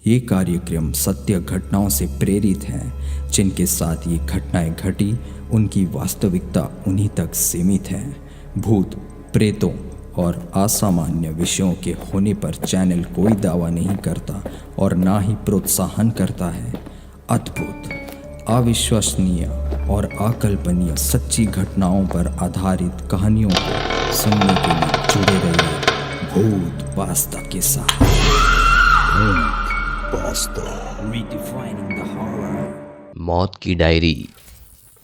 ये कार्यक्रम सत्य घटनाओं से प्रेरित हैं। जिनके साथ ये घटनाएं घटी उनकी वास्तविकता उन्हीं तक सीमित है। भूत, प्रेतों और असामान्य विषयों के होने पर चैनल कोई दावा नहीं करता और ना ही प्रोत्साहन करता है। अद्भुत, अविश्वसनीय और अकल्पनीय सच्ची घटनाओं पर आधारित कहानियों को सुनने के लिए जुड़े रहिए भूत पास्ता के साथ। Redefining the horror। मौत की डायरी।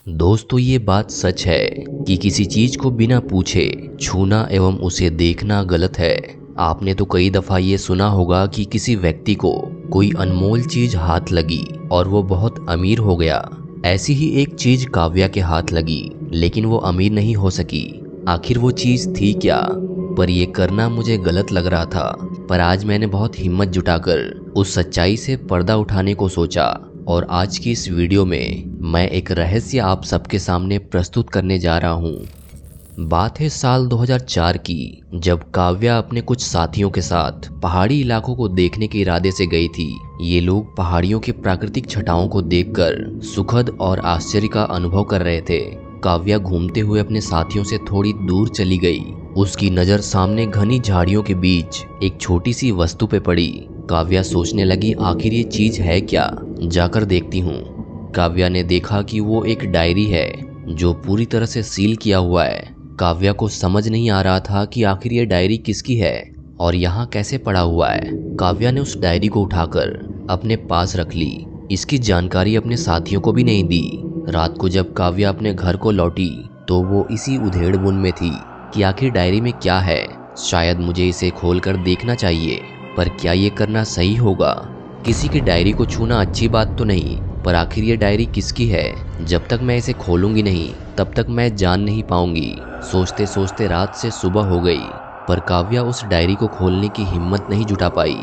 दोस्तों, ये बात सच है कि किसी चीज को बिना पूछे छूना एवं उसे देखना गलत है। आपने तो कई दफा ये सुना होगा कि किसी व्यक्ति को कोई अनमोल चीज हाथ लगी और वो बहुत अमीर हो गया। ऐसी ही एक चीज काव्या के हाथ लगी, लेकिन वो अमीर नहीं हो सकी। आखिर वो चीज थी क्या? पर ये करना मुझे गलत लग रहा था, पर आज मैंने बहुत हिम्मत जुटाकर उस सच्चाई से पर्दा उठाने को सोचा। और आज की इस वीडियो में मैं एक रहस्य आप सबके सामने प्रस्तुत करने जा रहा हूँ। बात है साल 2004 की, जब काव्या अपने कुछ साथियों के साथ पहाड़ी इलाकों को देखने के इरादे से गई थी। ये लोग पहाड़ियों के प्राकृतिक छटाओं को देखकर सुखद और आश्चर्य का अनुभव कर रहे थे। काव्या घूमते हुए अपने साथियों से थोड़ी दूर चली गई। उसकी नज़र सामने घनी झाड़ियों के बीच एक छोटी सी वस्तु पे पड़ी। काव्या सोचने लगी, आखिर ये चीज है क्या, जाकर देखती हूँ। काव्या ने देखा कि वो एक डायरी है जो पूरी तरह से सील किया हुआ है। काव्या को समझ नहीं आ रहा था कि आखिर ये डायरी किसकी है और यहाँ कैसे पड़ा हुआ है। काव्या ने उस डायरी को उठाकर अपने पास रख ली। इसकी जानकारी अपने साथियों को भी नहीं दी। रात को जब काव्या अपने घर को लौटी तो वो इसी उधेड़-बुन में थी कि आखिर डायरी में क्या है। शायद मुझे इसे खोलकर देखना चाहिए, पर क्या ये करना सही होगा? किसी की डायरी को छूना अच्छी बात तो नहीं, पर आखिर ये डायरी किसकी है? जब तक मैं इसे खोलूंगी नहीं तब तक मैं जान नहीं पाऊंगी। सोचते सोचते रात से सुबह हो गई, पर काव्या उस डायरी को खोलने की हिम्मत नहीं जुटा पाई।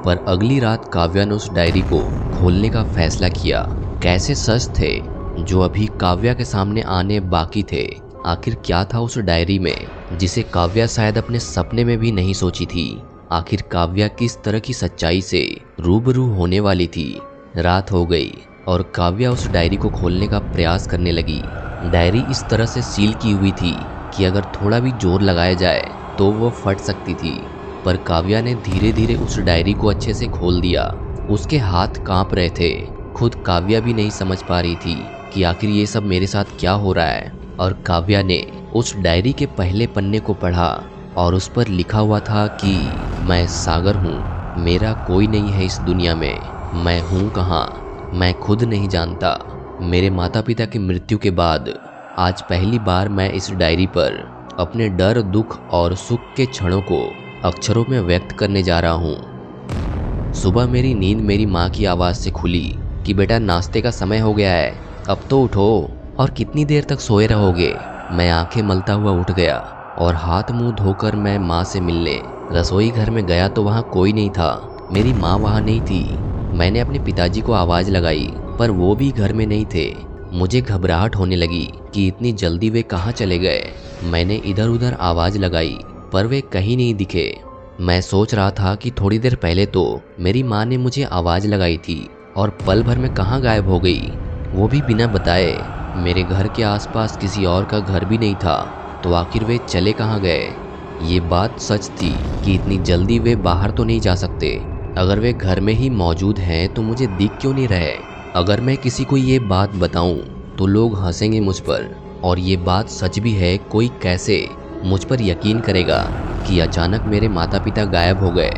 पर अगली रात काव्या ने उस डायरी को खोलने का फैसला किया। कैसे सच थे जो अभी काव्या के सामने आने बाकी थे। आखिर क्या था उस डायरी में जिसे काव्या शायद अपने सपने में भी नहीं सोची थी? आखिर काव्या किस तरह की सच्चाई से रूबरू होने वाली थी? रात हो गई और काव्या उस डायरी को खोलने का प्रयास करने लगी। डायरी इस तरह से सील की हुई थी कि अगर थोड़ा भी जोर लगाया जाए तो वो फट सकती थी। पर काव्या ने धीरे धीरे उस डायरी को अच्छे से खोल दिया। उसके हाथ कांप रहे थे। खुद काव्या भी नहीं समझ पा रही थी कि आखिर ये सब मेरे साथ क्या हो रहा है। और काव्या ने उस डायरी के पहले पन्ने को पढ़ा और उस पर लिखा हुआ था कि मैं सागर हूँ, मेरा कोई नहीं है इस दुनिया में, मैं हूँ कहाँ मैं खुद नहीं जानता। मेरे माता पिता की मृत्यु के बाद आज पहली बार मैं इस डायरी पर अपने डर, दुख और सुख के क्षणों को अक्षरों में व्यक्त करने जा रहा हूँ। सुबह मेरी नींद मेरी माँ की आवाज़ से खुली कि बेटा नाश्ते का समय हो गया है, अब तो उठो, और कितनी देर तक सोए रहोगे। मैं आंखें मलता हुआ उठ गया और हाथ मुंह धोकर मैं माँ से मिलने रसोई घर में गया तो वहाँ कोई नहीं था। मेरी माँ वहाँ नहीं थी। मैंने अपने पिताजी को आवाज़ लगाई पर वो भी घर में नहीं थे। मुझे घबराहट होने लगी कि इतनी जल्दी वे कहाँ चले गए। मैंने इधर उधर आवाज़ लगाई पर वे कहीं नहीं दिखे। मैं सोच रहा था कि थोड़ी देर पहले तो मेरी माँ ने मुझे आवाज़ लगाई थी और पल भर में कहाँ गायब हो गई, वो भी बिना बताए। मेरे घर के आसपास किसी और का घर भी नहीं था, तो आखिर वे चले कहाँ गए? ये बात सच थी कि इतनी जल्दी वे बाहर तो नहीं जा सकते। अगर वे घर में ही मौजूद हैं तो मुझे दिख क्यों नहीं रहे? अगर मैं किसी को ये बात बताऊं तो लोग हंसेंगे मुझ पर, और ये बात सच भी है। कोई कैसे मुझ पर यकीन करेगा कि अचानक मेरे माता पिता गायब हो गए।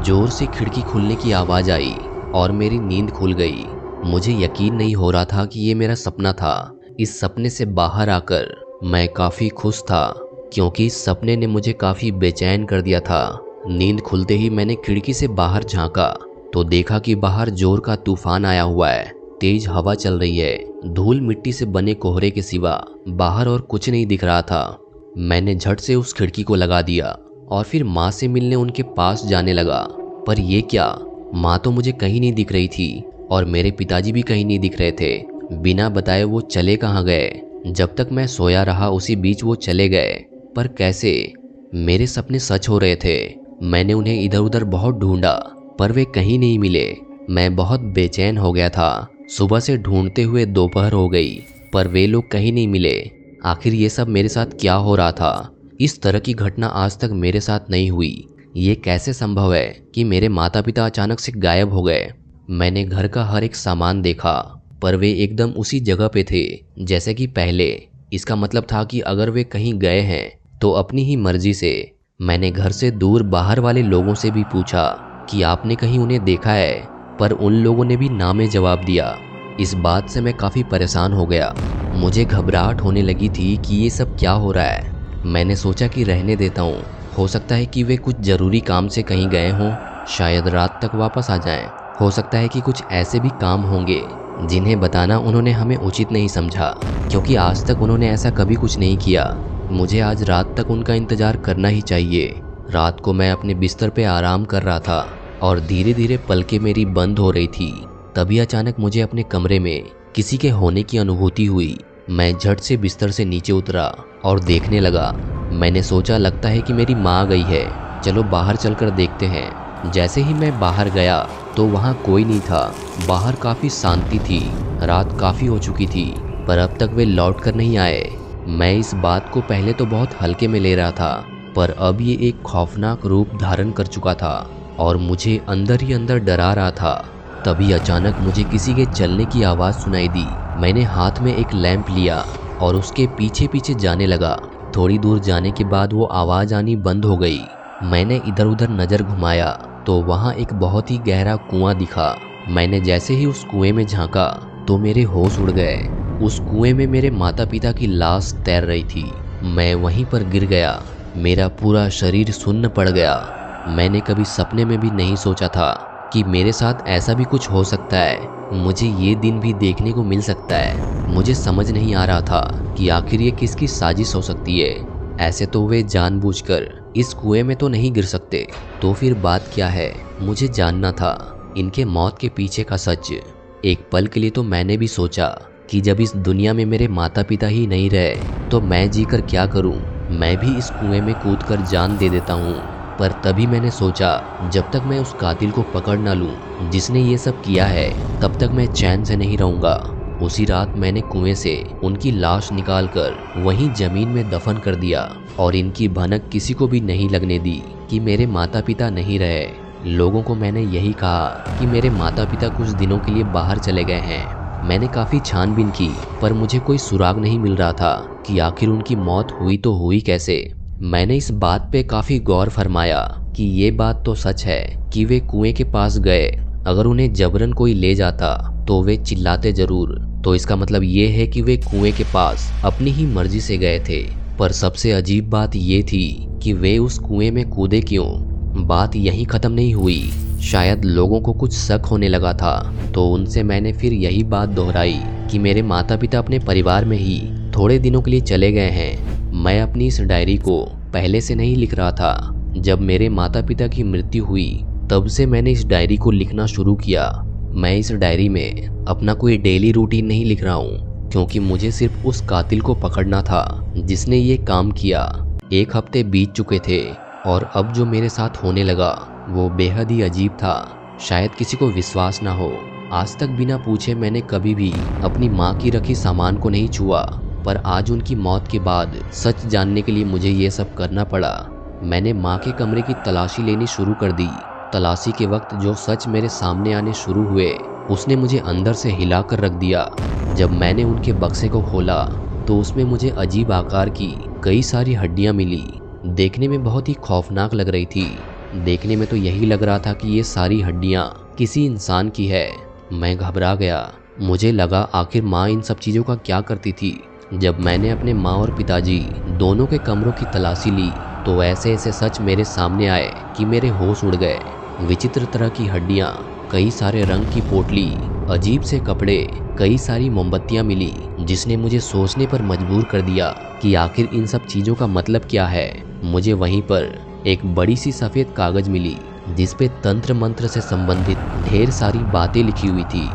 जोर से खिड़की खुलने की आवाज़ आई और मेरी नींद खुल गई। मुझे यकीन नहीं हो रहा था कि ये मेरा सपना था। इस सपने से बाहर आकर मैं काफ़ी खुश था, क्योंकि इस सपने ने मुझे काफ़ी बेचैन कर दिया था। नींद खुलते ही मैंने खिड़की से बाहर झांका तो देखा कि बाहर जोर का तूफान आया हुआ है। तेज हवा चल रही है। धूल मिट्टी से बने कोहरे के सिवा बाहर और कुछ नहीं दिख रहा था। मैंने झट से उस खिड़की को लगा दिया और फिर माँ से मिलने उनके पास जाने लगा। पर ये क्या, माँ तो मुझे कहीं नहीं दिख रही थी और मेरे पिताजी भी कहीं नहीं दिख रहे थे। बिना बताए वो चले कहाँ गए? जब तक मैं सोया रहा उसी बीच वो चले गए। पर कैसे? मेरे सपने सच हो रहे थे। मैंने उन्हें इधर उधर बहुत ढूंढा पर वे कहीं नहीं मिले। मैं बहुत बेचैन हो गया था। सुबह से ढूंढते हुए दोपहर हो गई, पर वे लोग कहीं नहीं मिले। आखिर ये सब मेरे साथ क्या हो रहा था? इस तरह की घटना आज तक मेरे साथ नहीं हुई। ये कैसे संभव है कि मेरे माता पिता अचानक से गायब हो गए? मैंने घर का हर एक सामान देखा, पर वे एकदम उसी जगह पे थे जैसे कि पहले। इसका मतलब था कि अगर वे कहीं गए हैं तो अपनी ही मर्जी से। मैंने घर से दूर बाहर वाले लोगों से भी पूछा कि आपने कहीं उन्हें देखा है, पर उन लोगों ने भी ना में जवाब दिया। इस बात से मैं काफ़ी परेशान हो गया। मुझे घबराहट होने लगी थी कि ये सब क्या हो रहा है। मैंने सोचा कि रहने देता हूँ, हो सकता है कि वे कुछ ज़रूरी काम से कहीं गए हों, शायद रात तक वापस आ जाएं। हो सकता है कि कुछ ऐसे भी काम होंगे जिन्हें बताना उन्होंने हमें उचित नहीं समझा, क्योंकि आज तक उन्होंने ऐसा कभी कुछ नहीं किया। मुझे आज रात तक उनका इंतज़ार करना ही चाहिए। रात को मैं अपने बिस्तर पे आराम कर रहा था और धीरे धीरे पलकें मेरी बंद हो रही थी। तभी अचानक मुझे अपने कमरे में किसी के होने की अनुभूति हुई। मैं झट से बिस्तर से नीचे उतरा और देखने लगा। मैंने सोचा लगता है कि मेरी माँ आ गई है, चलो बाहर चलकर देखते हैं। जैसे ही मैं बाहर गया तो वहाँ कोई नहीं था। बाहर काफ़ी शांति थी, रात काफ़ी हो चुकी थी, पर अब तक वे लौट कर नहीं आए। मैं इस बात को पहले तो बहुत हल्के में ले रहा था, पर अब ये एक खौफनाक रूप धारण कर चुका था और मुझे अंदर ही अंदर डरा रहा था। तभी अचानक मुझे किसी के चलने की आवाज़ सुनाई दी। मैंने हाथ में एक लैंप लिया और उसके पीछे पीछे जाने लगा। थोड़ी दूर जाने के बाद वो आवाज़ आनी बंद हो गई। मैंने इधर उधर नज़र घुमाया तो वहाँ एक बहुत ही गहरा कुआं दिखा। मैंने जैसे ही उस कुएं में झांका तो मेरे होश उड़ गए। उस कुएं में मेरे माता पिता की लाश तैर रही थी। मैं वहीं पर गिर गया। मेरा पूरा शरीर सुन्न पड़ गया। मैंने कभी सपने में भी नहीं सोचा था कि मेरे साथ ऐसा भी कुछ हो सकता है। मुझे ये दिन भी देखने को मिल सकता है। मुझे समझ नहीं आ रहा था कि आखिर ये किसकी साजिश हो सकती है। ऐसे तो वे जानबूझकर इस कुएं में तो नहीं गिर सकते, तो फिर बात क्या है? मुझे जानना था इनके मौत के पीछे का सच। एक पल के लिए तो मैंने भी सोचा कि जब इस दुनिया में मेरे माता पिता ही नहीं रहे तो मैं जीकर क्या करूं? मैं भी इस कुएं में कूदकर जान दे देता हूं। पर तभी मैंने सोचा जब तक मैं उस कातिल को पकड़ ना लूं जिसने ये सब किया है, तब तक मैं चैन से नहीं रहूंगा। उसी रात मैंने कुएं से उनकी लाश निकालकर वहीं जमीन में दफन कर दिया और इनकी भनक किसी को भी नहीं लगने दी कि मेरे माता पिता नहीं रहे। लोगों को मैंने यही कहा कि मेरे माता पिता कुछ दिनों के लिए बाहर चले गए हैं। मैंने काफ़ी छानबीन की, पर मुझे कोई सुराग नहीं मिल रहा था कि आखिर उनकी मौत हुई तो हुई कैसे। मैंने इस बात पे काफ़ी गौर फरमाया कि ये बात तो सच है कि वे कुएं के पास गए। अगर उन्हें जबरन कोई ले जाता तो वे चिल्लाते ज़रूर, तो इसका मतलब ये है कि वे कुएं के पास अपनी ही मर्जी से गए थे। पर सबसे अजीब बात ये थी कि वे उस कुएं में कूदे क्यों? बात यहीं ख़त्म नहीं हुई। शायद लोगों को कुछ शक होने लगा था, तो उनसे मैंने फिर यही बात दोहराई कि मेरे माता पिता अपने परिवार में ही थोड़े दिनों के लिए चले गए हैं। मैं अपनी इस डायरी को पहले से नहीं लिख रहा था। जब मेरे माता पिता की मृत्यु हुई तब से मैंने इस डायरी को लिखना शुरू किया। मैं इस डायरी में अपना कोई डेली रूटीन नहीं लिख रहा हूँ, क्योंकि मुझे सिर्फ उस कातिल को पकड़ना था जिसने ये काम किया। 1 हफ्ते बीत चुके थे और अब जो मेरे साथ होने लगा वो बेहद ही अजीब था। शायद किसी को विश्वास ना हो, आज तक बिना पूछे मैंने कभी भी अपनी माँ की रखी सामान को नहीं छुआ, पर आज उनकी मौत के बाद सच जानने के लिए मुझे ये सब करना पड़ा। मैंने माँ के कमरे की तलाशी लेनी शुरू कर दी। तलाशी के वक्त जो सच मेरे सामने आने शुरू हुए उसने मुझे अंदर से हिला कर रख दिया। जब मैंने उनके बक्से को खोला तो उसमें मुझे अजीब आकार की कई सारी हड्डियाँ मिली। देखने में बहुत ही खौफनाक लग रही थी। देखने में तो यही लग रहा था कि ये सारी हड्डियाँ किसी इंसान की है। मैं घबरा गया। मुझे लगा आखिर माँ इन सब चीज़ों का क्या करती थी। जब मैंने अपने माँ और पिताजी दोनों के कमरों की तलाशी ली तो ऐसे ऐसे सच मेरे सामने आए कि मेरे होश उड़ गए। विचित्र तरह की हड्डियाँ, कई सारे रंग की पोटली, अजीब से कपड़े, कई सारी मोमबत्तियाँ मिली, जिसने मुझे सोचने पर मजबूर कर दिया कि आखिर इन सब चीज़ों का मतलब क्या है। मुझे वहीं पर एक बड़ी सी सफ़ेद कागज़ मिली जिस पे तंत्र मंत्र से संबंधित ढेर सारी बातें लिखी हुई थी।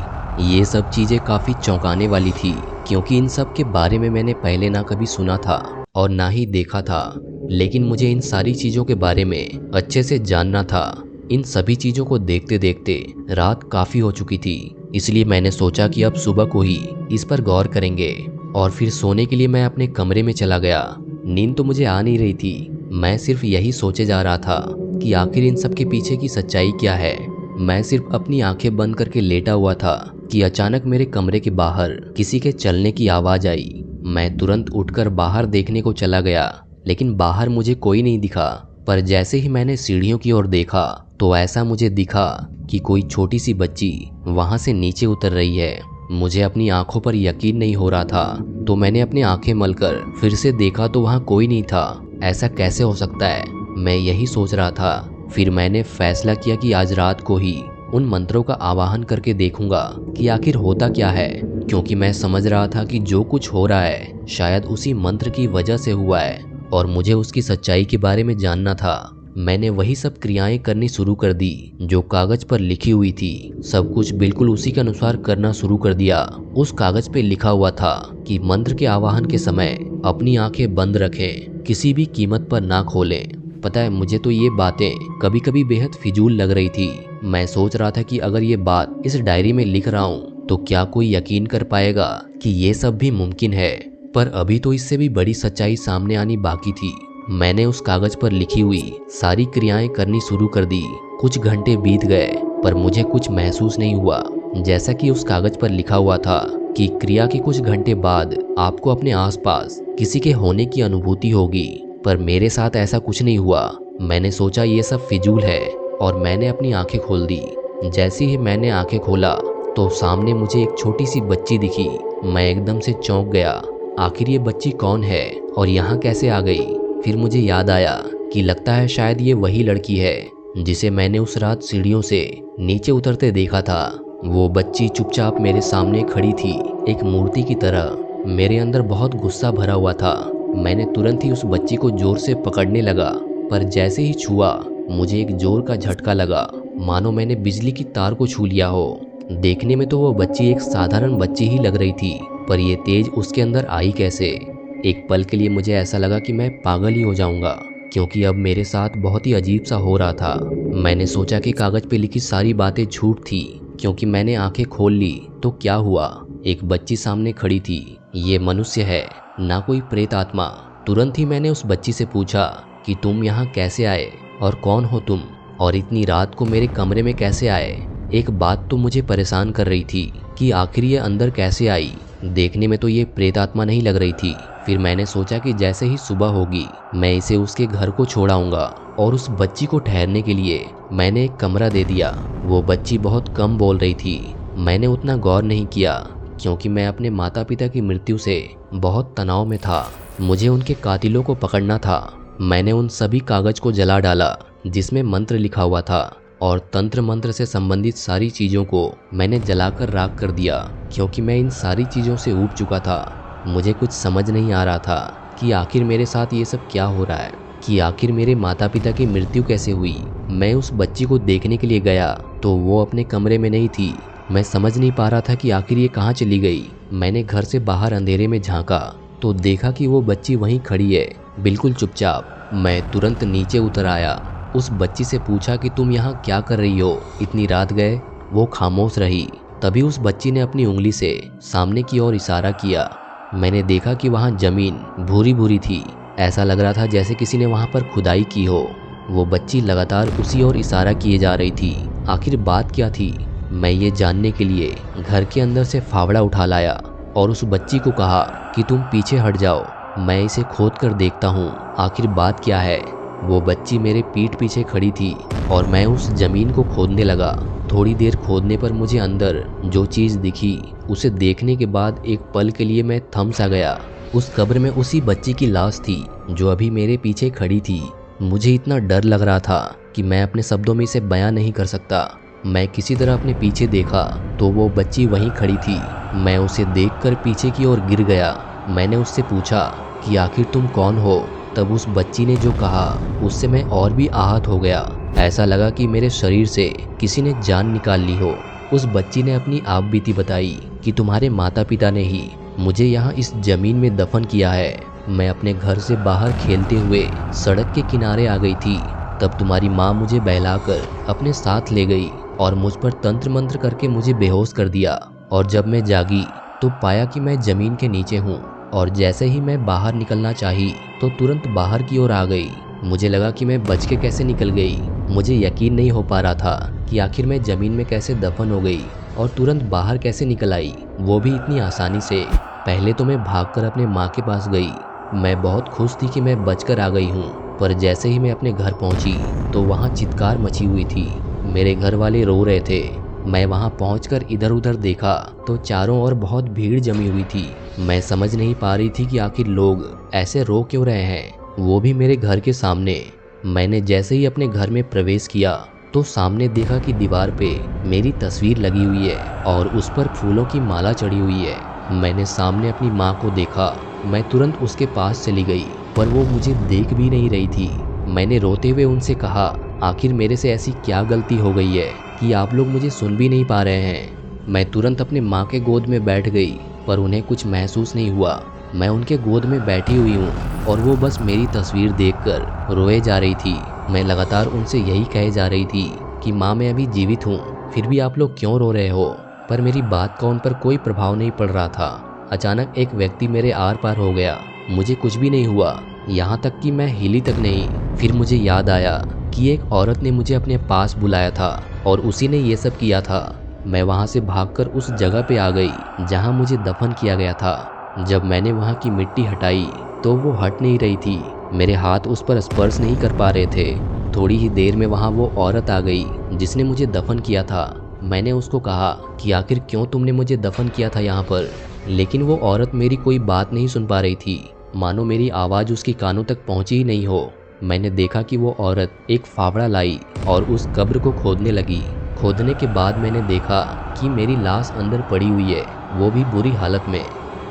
ये सब चीज़ें काफ़ी चौंकाने वाली थी, क्योंकि इन सब के बारे में मैंने पहले ना कभी सुना था और ना ही देखा था। लेकिन मुझे इन सारी चीज़ों के बारे में अच्छे से जानना था। इन सभी चीज़ों को देखते देखते रात काफ़ी हो चुकी थी, इसलिए मैंने सोचा कि अब सुबह को ही इस पर गौर करेंगे। और फिर सोने के लिए मैं अपने कमरे में चला गया। नींद तो मुझे आ नहीं रही थी, मैं सिर्फ यही सोचे जा रहा था कि आखिर इन सब के पीछे की सच्चाई क्या है। मैं सिर्फ अपनी आंखें बंद करके लेटा हुआ था कि अचानक मेरे कमरे के बाहर किसी के चलने की आवाज़ आई। मैं तुरंत उठकर बाहर देखने को चला गया, लेकिन बाहर मुझे कोई नहीं दिखा। पर जैसे ही मैंने सीढ़ियों की ओर देखा तो ऐसा मुझे दिखा कि कोई छोटी सी बच्ची वहां से नीचे उतर रही है। मुझे अपनी आंखों पर यकीन नहीं हो रहा था, तो मैंने अपनी आंखें मलकर फिर से देखा तो वहां कोई नहीं था। ऐसा कैसे हो सकता है, मैं यही सोच रहा था। फिर मैंने फैसला किया कि आज रात को ही उन मंत्रों का आवाहन करके देखूंगा कि आखिर होता क्या है, क्योंकि मैं समझ रहा था कि जो कुछ हो रहा है शायद उसी मंत्र की वजह से हुआ है और मुझे उसकी सच्चाई के बारे में जानना था। मैंने वही सब क्रियाएं करनी शुरू कर दी जो कागज पर लिखी हुई थी। सब कुछ बिल्कुल उसी के अनुसार करना शुरू कर दिया। उस कागज पे लिखा हुआ था कि मंत्र के आवाहन के समय अपनी आंखें बंद रखें, किसी भी कीमत पर ना खोलें। पता है, मुझे तो ये बातें कभी कभी बेहद फिजूल लग रही थी। मैं सोच रहा था कि अगर ये बात इस डायरी में लिख रहा हूँ तो क्या कोई यकीन कर पाएगा कि ये सब भी मुमकिन है। पर अभी तो इससे भी बड़ी सच्चाई सामने आनी बाकी थी। मैंने उस कागज पर लिखी हुई सारी क्रियाएं करनी शुरू कर दी। कुछ घंटे बीत गए पर मुझे कुछ महसूस नहीं हुआ। जैसा कि उस कागज पर लिखा हुआ था कि क्रिया के कुछ घंटे बाद आपको अपने आसपास किसी के होने की अनुभूति होगी, पर मेरे साथ ऐसा कुछ नहीं हुआ। मैंने सोचा ये सब फिजूल है और मैंने अपनी आंखें खोल दी। जैसे ही मैंने आंखें खोला तो सामने मुझे एक छोटी सी बच्ची दिखी। मैं एकदम से चौंक गया। आखिर ये बच्ची कौन है और यहाँ कैसे आ गई? फिर मुझे याद आया कि लगता है शायद ये वही लड़की है जिसे मैंने उस रात सीढ़ियों से नीचे उतरते देखा था। वो बच्ची चुपचाप मेरे सामने खड़ी थी, एक मूर्ति की तरह। मेरे अंदर बहुत गुस्सा भरा हुआ था। मैंने तुरंत ही उस बच्ची को जोर से पकड़ने लगा, पर जैसे ही छुआ मुझे एक जोर का झटका लगा, मानो मैंने बिजली की तार को छू लिया हो। देखने में तो वो बच्ची एक साधारण बच्ची ही लग रही थी, पर ये तेज उसके अंदर आई कैसे? एक पल के लिए मुझे ऐसा लगा कि मैं पागल ही हो जाऊंगा, क्योंकि अब मेरे साथ बहुत ही अजीब सा हो रहा था। मैंने सोचा कि कागज पे लिखी सारी बातें झूठ थी, क्योंकि मैंने आंखें खोल ली तो क्या हुआ? एक बच्ची सामने खड़ी थी। ये मनुष्य है, ना कोई प्रेत आत्मा। तुरंत ही मैंने उस बच्ची से पूछा कि तुम यहाँ कैसे आए और कौन हो तुम, और इतनी रात को मेरे कमरे में कैसे आए? एक बात तो मुझे परेशान कर रही थी कि आखिर ये अंदर कैसे आई। देखने में तो ये प्रेत आत्मा नहीं लग रही थी। फिर मैंने सोचा कि जैसे ही सुबह होगी मैं इसे उसके घर को छोड़ाऊंगा, और उस बच्ची को ठहरने के लिए मैंने एक कमरा दे दिया। वो बच्ची बहुत कम बोल रही थी। मैंने उतना गौर नहीं किया, क्योंकि मैं अपने माता पिता की मृत्यु से बहुत तनाव में था। मुझे उनके कातिलों को पकड़ना था। मैंने उन सभी कागज को जला डाला जिसमें मंत्र लिखा हुआ था, और तंत्र मंत्र से संबंधित सारी चीज़ों को मैंने जलाकर राख कर दिया, क्योंकि मैं इन सारी चीज़ों से ऊब चुका था। मुझे कुछ समझ नहीं आ रहा था कि आखिर मेरे साथ ये सब क्या हो रहा है, कि आखिर मेरे माता पिता की मृत्यु कैसे हुई। मैं उस बच्ची को देखने के लिए गया तो वो अपने कमरे में नहीं थी। मैं समझ नहीं पा रहा था कि आखिर ये कहाँ चली गई। मैंने घर से बाहर अंधेरे में झांका तो देखा कि वो बच्ची वहीं खड़ी है, बिल्कुल चुपचाप। मैं तुरंत नीचे उतर आया। उस बच्ची से पूछा कि तुम यहाँ क्या कर रही हो, इतनी रात गए? वो खामोश रही। तभी उस बच्ची ने अपनी उंगली से सामने की ओर इशारा किया। मैंने देखा कि वहाँ जमीन भूरी भूरी थी। ऐसा लग रहा था जैसे किसी ने वहाँ पर खुदाई की हो। वो बच्ची लगातार उसी ओर इशारा किए जा रही थी। आखिर बात क्या थी? मैं ये जानने के लिए घर के अंदर से फावड़ा उठा लाया और उस बच्ची को कहा कि तुम पीछे हट जाओ, मैं इसे खोद कर देखता हूँ, आखिर बात क्या है। वो बच्ची मेरे पीठ पीछे खड़ी थी और मैं उस जमीन को खोदने लगा। थोड़ी देर खोदने पर मुझे अंदर जो चीज़ दिखी उसे देखने के बाद एक पल के लिए मैं थम सा गया। उस कब्र में उसी बच्ची की लाश थी जो अभी मेरे पीछे खड़ी थी। मुझे इतना डर लग रहा था कि मैं अपने शब्दों में इसे बयां नहीं कर सकता। मैं किसी तरह अपने पीछे देखा तो वो बच्ची वहीं खड़ी थी। मैं उसे देखकर पीछे की ओर गिर गया। मैंने उससे पूछा कि आखिर तुम कौन हो? तब उस बच्ची ने जो कहा उससे मैं और भी आहत हो गया। ऐसा लगा कि मेरे शरीर से किसी ने जान निकाल ली हो। उस बच्ची ने अपनी आप बीती बताई कि तुम्हारे माता पिता ने ही मुझे यहाँ इस जमीन में दफन किया है। मैं अपने घर से बाहर खेलते हुए सड़क के किनारे आ गई थी। तब तुम्हारी माँ मुझे बहलाकर अपने साथ ले गई और मुझ पर तंत्र मंत्र करके मुझे बेहोश कर दिया। और जब मैं जागी तो पाया कि मैं जमीन के नीचे हूँ और जैसे ही मैं बाहर निकलना चाही तो तुरंत बाहर की ओर आ गई। मुझे लगा कि मैं बच के कैसे निकल गई। मुझे यकीन नहीं हो पा रहा था कि आखिर मैं ज़मीन में कैसे दफन हो गई और तुरंत बाहर कैसे निकल आई, वो भी इतनी आसानी से। पहले तो मैं भागकर अपने माँ के पास गई। मैं बहुत खुश थी कि मैं बचकर आ गई हूँ, पर जैसे ही मैं अपने घर पहुँची तो वहाँ चित्कार मची हुई थी। मेरे घर वाले रो रहे थे। मैं वहाँ पहुँचकर इधर उधर देखा तो चारों ओर बहुत भीड़ जमी हुई थी। मैं समझ नहीं पा रही थी कि आखिर लोग ऐसे रो क्यों रहे हैं, वो भी मेरे घर के सामने। मैंने जैसे ही अपने घर में प्रवेश किया तो सामने देखा कि दीवार पे मेरी तस्वीर लगी हुई है और उस पर फूलों की माला चढ़ी हुई है। मैंने सामने अपनी माँ को देखा। मैं तुरंत उसके पास चली गई, पर वो मुझे देख भी नहीं रही थी। मैंने रोते हुए उनसे कहा, आखिर मेरे से ऐसी क्या गलती हो गई है कि आप लोग मुझे सुन भी नहीं पा रहे हैं। मैं तुरंत अपने माँ के गोद में बैठ गई, पर उन्हें कुछ महसूस नहीं हुआ। मैं उनके गोद में बैठी हुई हूँ और वो बस मेरी तस्वीर देखकर रोए जा रही थी। मैं लगातार उनसे यही कहे जा रही थी कि माँ मैं अभी जीवित हूँ, फिर भी आप लोग क्यों रो रहे हो। पर मेरी बात का उन पर कोई प्रभाव नहीं पड़ रहा था। अचानक एक व्यक्ति मेरे आर पार हो गया। मुझे कुछ भी नहीं हुआ, यहाँ तक कि मैं हिली तक नहीं। फिर मुझे याद आया कि एक औरत ने मुझे अपने पास बुलाया था और उसी ने ये सब किया था। मैं वहाँ से भागकर उस जगह पे आ गई जहाँ मुझे दफन किया गया था। जब मैंने वहाँ की मिट्टी हटाई तो वो हट नहीं रही थी। मेरे हाथ उस पर स्पर्श नहीं कर पा रहे थे। थोड़ी ही देर में वहाँ वो औरत आ गई जिसने मुझे दफन किया था। मैंने उसको कहा कि आखिर क्यों तुमने मुझे दफन किया था यहाँ पर, लेकिन वो औरत मेरी कोई बात नहीं सुन पा रही थी, मानो मेरी आवाज़ उसकी कानों तक पहुँची ही नहीं हो। मैंने देखा कि वो औरत एक फावड़ा लाई और उस कब्र को खोदने लगी। खोदने के बाद मैंने देखा कि मेरी लाश अंदर पड़ी हुई है, वो भी बुरी हालत में।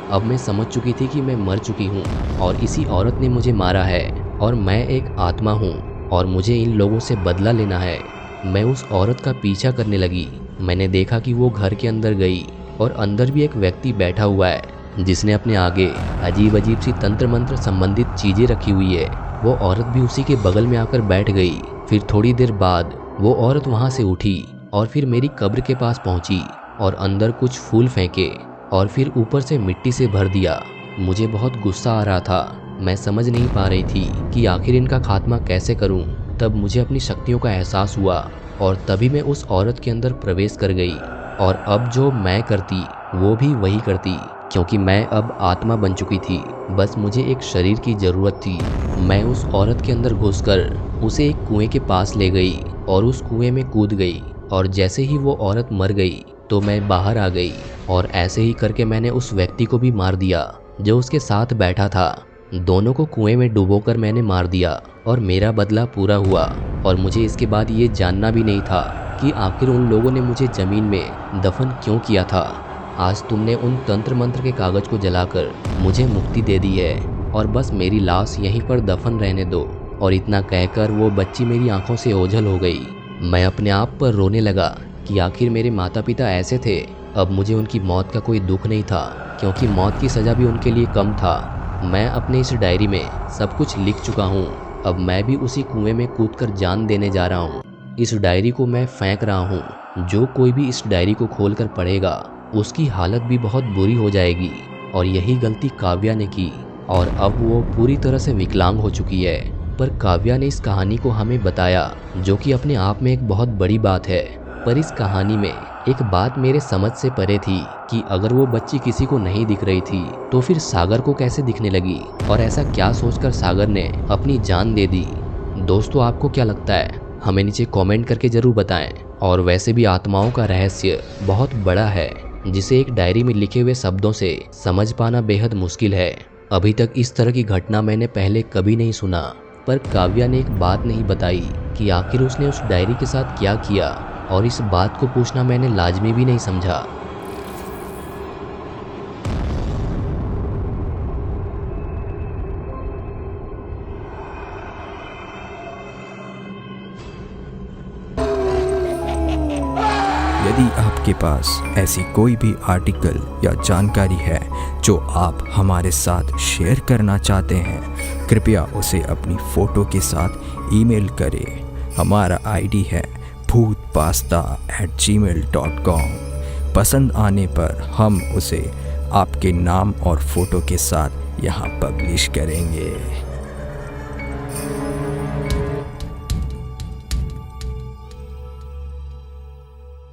अब मैं समझ चुकी थी कि मैं मर चुकी हूँ और इसी औरत ने मुझे मारा है और मैं एक आत्मा हूँ और मुझे इन लोगों से बदला लेना है। मैं उस औरत का पीछा करने लगी। मैंने देखा कि वो घर के अंदर गई और अंदर भी एक व्यक्ति बैठा हुआ है जिसने अपने आगे अजीब अजीब सी तंत्र मंत्र संबंधित चीज़ें रखी हुई है। वो औरत भी उसी के बगल में आकर बैठ गई। फिर थोड़ी देर बाद वो औरत वहाँ से उठी और फिर मेरी कब्र के पास पहुँची और अंदर कुछ फूल फेंके और फिर ऊपर से मिट्टी से भर दिया। मुझे बहुत गुस्सा आ रहा था। मैं समझ नहीं पा रही थी कि आखिर इनका खात्मा कैसे करूं। तब मुझे अपनी शक्तियों का एहसास हुआ और तभी मैं उस औरत के अंदर प्रवेश कर गई और अब जो मैं करती वो भी वही करती, क्योंकि मैं अब आत्मा बन चुकी थी। बस मुझे एक शरीर की ज़रूरत थी। मैं उस औरत के अंदर घुसकर उसे एक कुएं के पास ले गई और उस कुएं में कूद गई और जैसे ही वो औरत मर गई तो मैं बाहर आ गई और ऐसे ही करके मैंने उस व्यक्ति को भी मार दिया जो उसके साथ बैठा था। दोनों को कुएं में डुबोकर मैंने मार दिया और मेरा बदला पूरा हुआ। और मुझे इसके बाद ये जानना भी नहीं था कि आखिर उन लोगों ने मुझे ज़मीन में दफन क्यों किया था। आज तुमने उन तंत्र मंत्र के कागज़ को जलाकर मुझे मुक्ति दे दी है और बस मेरी लाश यहीं पर दफन रहने दो। और इतना कहकर वो बच्ची मेरी आंखों से ओझल हो गई। मैं अपने आप पर रोने लगा कि आखिर मेरे माता पिता ऐसे थे। अब मुझे उनकी मौत का कोई दुख नहीं था, क्योंकि मौत की सज़ा भी उनके लिए कम था। मैं अपने इस डायरी में सब कुछ लिख चुका हूँ। अब मैं भी उसी कुएं में कूदकर जान देने जा रहा हूँ। इस डायरी को मैं फेंक रहा हूँ। जो कोई भी इस डायरी को खोलकर पढ़ेगा उसकी हालत भी बहुत बुरी हो जाएगी। और यही गलती काव्या ने की और अब वो पूरी तरह से विकलांग हो चुकी है। पर काव्या ने इस कहानी को हमें बताया, जो कि अपने आप में एक बहुत बड़ी बात है। पर इस कहानी में एक बात मेरे समझ से परे थी कि अगर वो बच्ची किसी को नहीं दिख रही थी तो फिर सागर को कैसे दिखने लगी, और ऐसा क्या सोचकर सागर ने अपनी जान दे दी। दोस्तों, आपको क्या लगता है? हमें नीचे कमेंट करके ज़रूर बताएं। और वैसे भी आत्माओं का रहस्य बहुत बड़ा है, जिसे एक डायरी में लिखे हुए शब्दों से समझ पाना बेहद मुश्किल है। अभी तक इस तरह की घटना मैंने पहले कभी नहीं सुना। पर काव्या ने एक बात नहीं बताई कि आखिर उसने उस डायरी के साथ क्या किया, और इस बात को पूछना मैंने लाजमी भी नहीं समझा। यदि आपके पास ऐसी कोई भी आर्टिकल या जानकारी है जो आप हमारे साथ शेयर करना चाहते हैं, कृपया उसे अपनी फ़ोटो के साथ ईमेल करें। हमारा आईडी है bhootpasta@gmail.com। पसंद आने पर हम उसे आपके नाम और फ़ोटो के साथ यहाँ पब्लिश करेंगे।